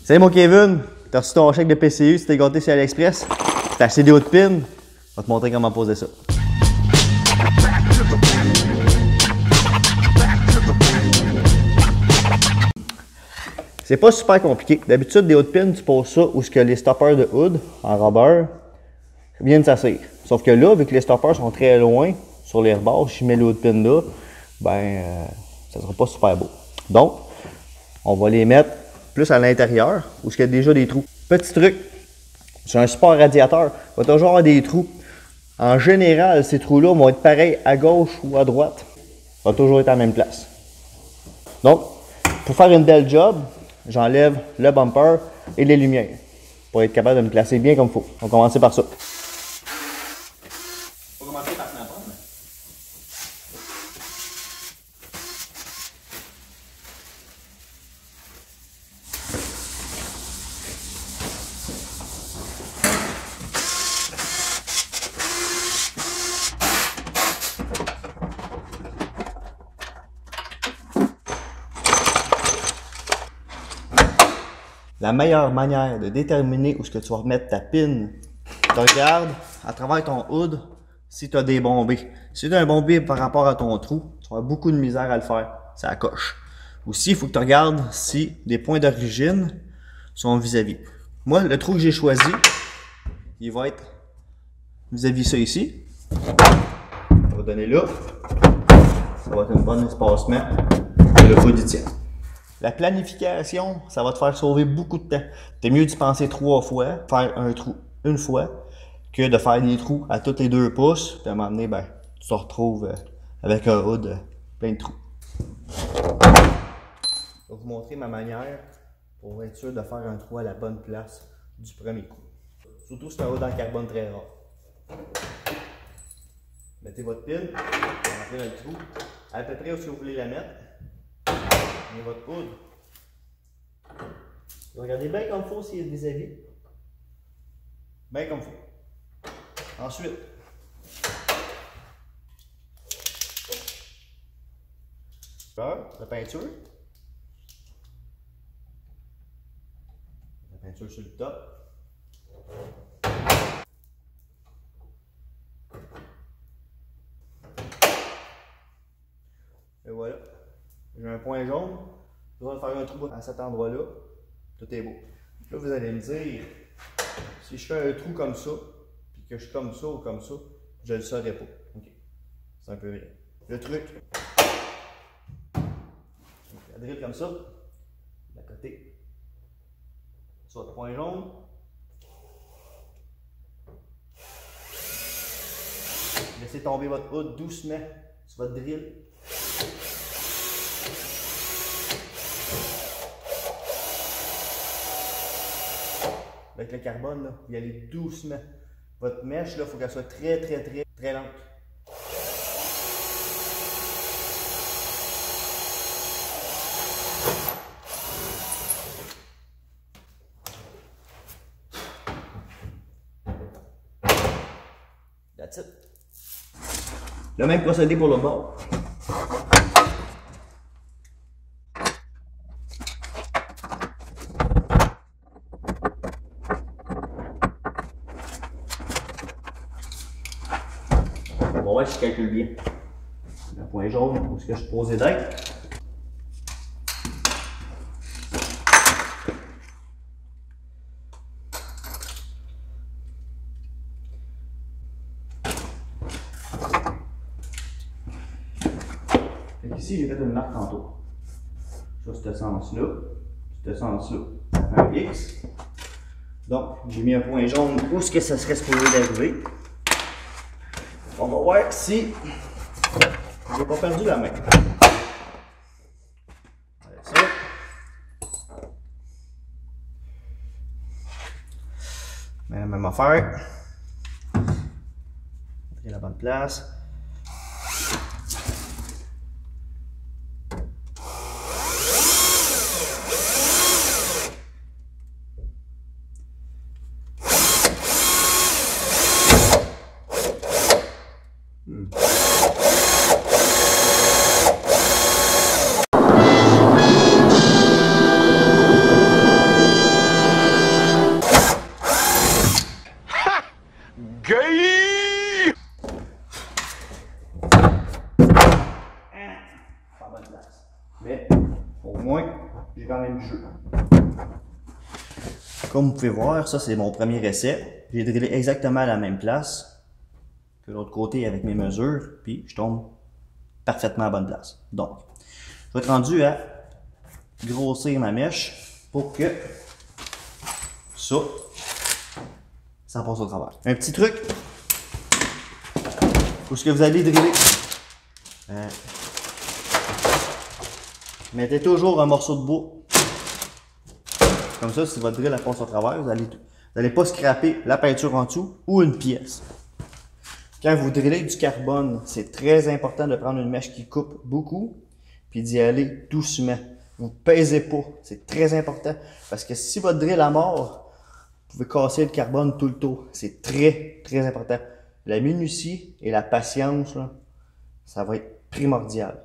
Salut mon Kevin, t'as reçu ton chèque de PCU si t'es gâté chez AliExpress? T'as acheté des hauts de pin? Je vais te montrer comment poser ça. C'est pas super compliqué. D'habitude, des hauts de pin, tu poses ça où que les stoppers de hood en rubber viennent s'asseoir. Sauf que là, vu que les stoppers sont très loin sur les rebords, si je mets les hauts de pin là, ça sera pas super beau. Donc, on va les mettre plus à l'intérieur, où il y a déjà des trous. Petit truc, sur un support radiateur, il va toujours avoir des trous. En général, ces trous-là vont être pareils à gauche ou à droite. Ça va toujours être à la même place. Donc, pour faire une belle job, j'enlève le bumper et les lumières pour être capable de me placer bien comme il faut. On va commencer par ça. On va commencer par ce matin. La meilleure manière de déterminer où est-ce que tu vas remettre ta pin, tu regardes à travers ton hood si tu as des bombées. Si tu as un bombé par rapport à ton trou, tu vas avoir beaucoup de misère à le faire, ça coche. Aussi, il faut que tu regardes si les points d'origine sont vis-à-vis. Moi, le trou que j'ai choisi, il va être vis-à-vis ça ici. On va donner là. Ça va être un bon espacement que le hood y tient. La planification, ça va te faire sauver beaucoup de temps. C'est mieux d'y penser 3 fois, faire un trou une fois, que de faire des trous à tous les 2 pouces. Puis à un moment donné, tu te retrouves avec un hood plein de trous. Je vais vous montrer ma manière pour être sûr de faire un trou à la bonne place du premier coup. Surtout si c'est un hood en carbone très rare. Mettez votre pile, rentrez dans le trou, à peu près où vous voulez la mettre. Prenez votre hood. Regardez bien comme il faut s'il est vis-à-vis. Bien comme il faut. Ensuite, la peinture. La peinture sur le top. Et voilà. J'ai un point jaune. Je vais faire un trou à cet endroit-là. Tout est beau. Là, vous allez me dire, si je fais un trou comme ça, puis que je suis comme ça ou comme ça, je ne le saurais pas. Ok. C'est un peu vrai. Le truc, la drill comme ça, de côté, sur le point jaune. Laissez tomber votre hood doucement sur votre drill. Avec le carbone, là, vous y allez doucement. Votre mèche, il faut qu'elle soit très lente. That's it. Le même procédé pour le bord. On va voir si je calcule bien. Le point jaune, où est-ce que je suis posé d'être. Ici, j'ai fait une marque tantôt. Sur ce sens-là. Ce sens-là, ça fait un X. Donc, j'ai mis un point jaune où est-ce que ça serait supposé d'arriver. On va voir si j'ai pas perdu la main. Avec ça. Mais la même affaire. Mettre la bonne place. jeu. Comme vous pouvez voir, ça c'est mon premier essai. J'ai drillé exactement à la même place que l'autre côté avec mes mesures, puis je tombe parfaitement à bonne place. Donc, je vais être rendu à grossir ma mèche pour que ça passe au travers. Un petit truc, pour ce que vous allez driller, mettez toujours un morceau de bois. Comme ça, si votre drill passe au travers, vous n'allez pas scraper la peinture en dessous ou une pièce. Quand vous drillez du carbone, c'est très important de prendre une mèche qui coupe beaucoup, puis d'y aller doucement. Vous ne pèsez pas, c'est très important. Parce que si votre drill à mort, vous pouvez casser le carbone tout le tour. C'est très, très important. La minutie et la patience, là, ça va être primordial.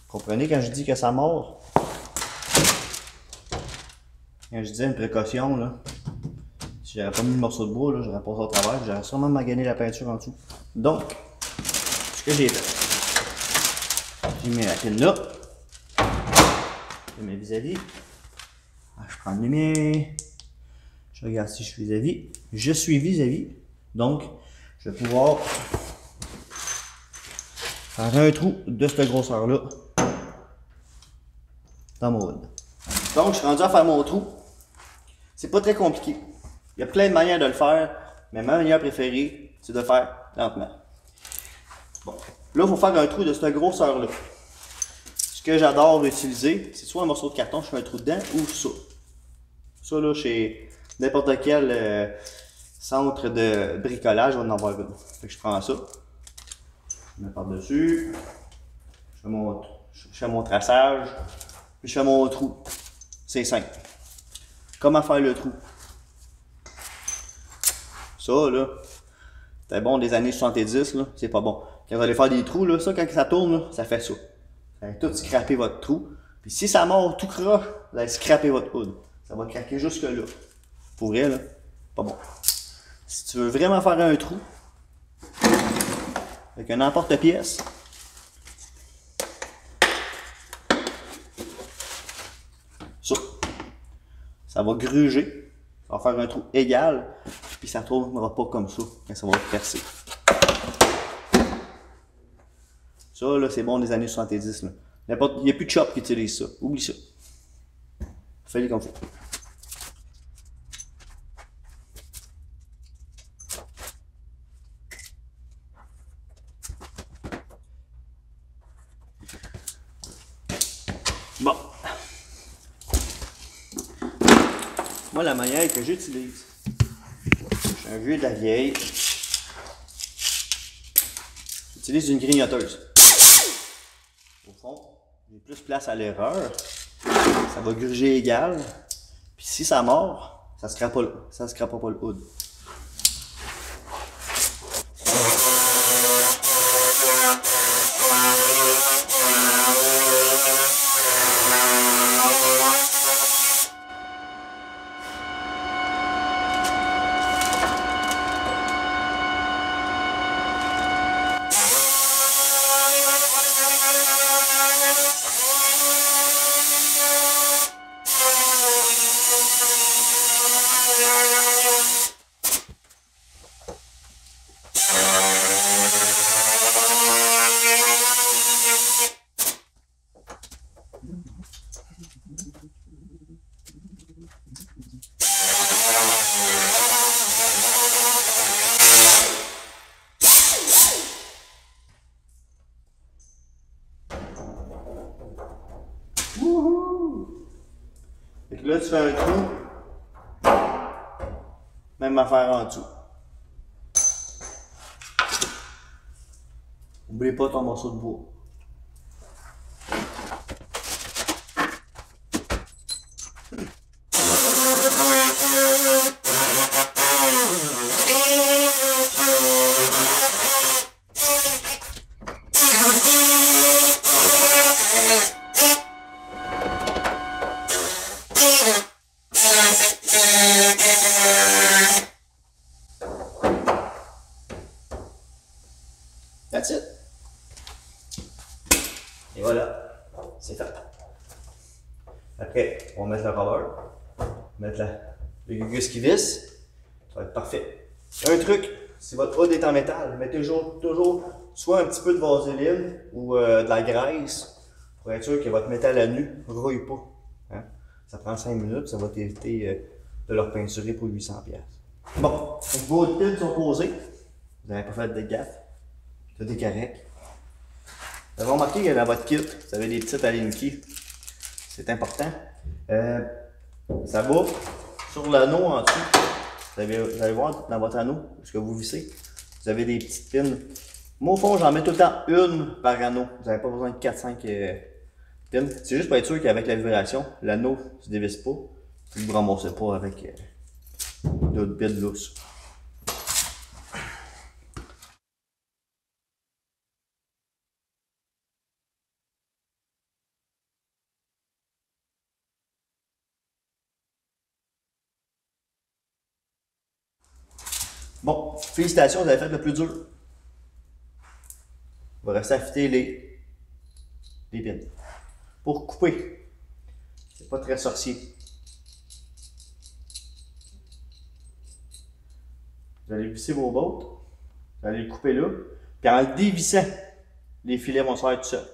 Comprenez quand je dis que ça mord? Quand je disais une précaution, là, si j'avais pas mis le morceau de bois, là, j'aurais passé au travers, j'aurais sûrement magané la peinture en dessous. Donc, ce que j'ai fait, j'ai mis la pine là, je mets vis-à-vis, je prends le mien, je regarde si je suis vis-à-vis, je suis vis-à-vis, donc je vais pouvoir faire un trou de cette grosseur-là dans mon wood. Donc, je suis rendu à faire mon trou. C'est pas très compliqué. Il y a plein de manières de le faire, mais ma manière préférée, c'est de le faire lentement. Bon, là, il faut faire un trou de cette grosseur-là. Ce que j'adore utiliser, c'est soit un morceau de carton, je fais un trou dedans, ou ça. Ça, là, chez n'importe quel centre de bricolage, on va en avoir une. Fait que je prends ça, je mets par-dessus, je fais mon traçage, puis je fais mon trou. C'est simple. Comment faire le trou? Ça, là, c'était bon des années 70, là, c'est pas bon. Quand vous allez faire des trous, là, ça, quand ça tourne, là, ça fait ça. Vous allez tout scraper votre trou. Puis si ça mord tout croche, vous allez scraper votre hood. Ça va craquer jusque là. Pour vrai, là, pas bon. Si tu veux vraiment faire un trou, avec un emporte-pièce, ça va gruger, ça va faire un trou égal, puis ça ne tournera pas comme ça quand ça va percer. Ça, là, c'est bon des années 70. Là. Il n'y a plus de shop qui utilise ça. Oublie ça. Fais-le comme ça. Bon. Moi, la manière que j'utilise, j'ai un vieux de la vieille. J'utilise une grignoteuse. Au fond, j'ai plus place à l'erreur. Ça va gruger égal. Puis si ça mord, ça ne scrapera pas le hood. Fait que là, tu fais un trou. Même affaire en dessous. N'oublie pas ton morceau de bois. That's it. Et voilà, c'est fait. Après, on va mettre le roller, mettre le gugus qui visse, ça va être parfait. Un truc, si votre hood est en métal, mettez toujours soit un petit peu de vaseline ou de la graisse pour être sûr que votre métal à nu ne rouille pas. Hein? Ça prend 5 minutes, ça va t'éviter de leur peinturer pour 800$. Bon, vos pins sont posés, vous n'avez pas fait de gaffe, tout est correct. Vous avez remarqué que dans votre kit, vous avez des petites alinquis. C'est important. Ça va sur l'anneau en dessous. Vous allez voir dans votre anneau, ce que vous vissez, vous avez des petites pins. Moi, au fond, j'en mets tout le temps une par anneau. Vous n'avez pas besoin de 4-5 pins. C'est juste pour être sûr qu'avec la vibration, l'anneau ne se dévisse pas. Puis vous ne ramassez pas avec d'autres pins lousses. Bon, félicitations, vous avez fait le plus dur. Il va rester à affûter les pins. Pour couper, c'est pas très sorcier. Vous allez visser vos bottes, vous allez le couper là, puis en le dévissant, les filets vont se faire tout seuls.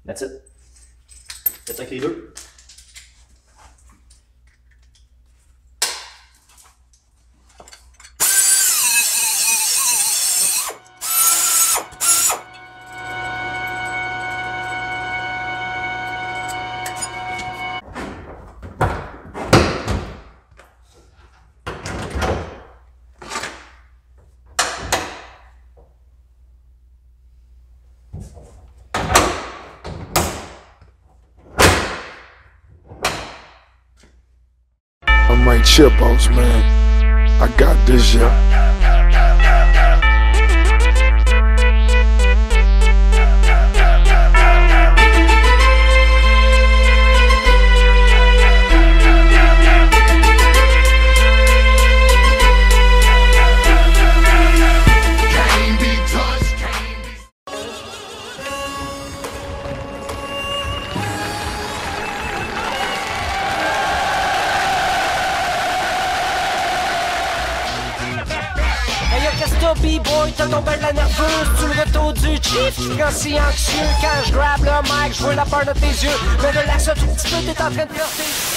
That's it. Faites avec les deux. I'm Mike Chipos, man. I got this, yeah. B-boy, t'as tombé de la nerveuse, tu le retour du chief. Quand si anxieux, quand je grab le mic, je vois la peur de tes yeux. Mais relaxe un tout petit peu, t'es en train de faire tes...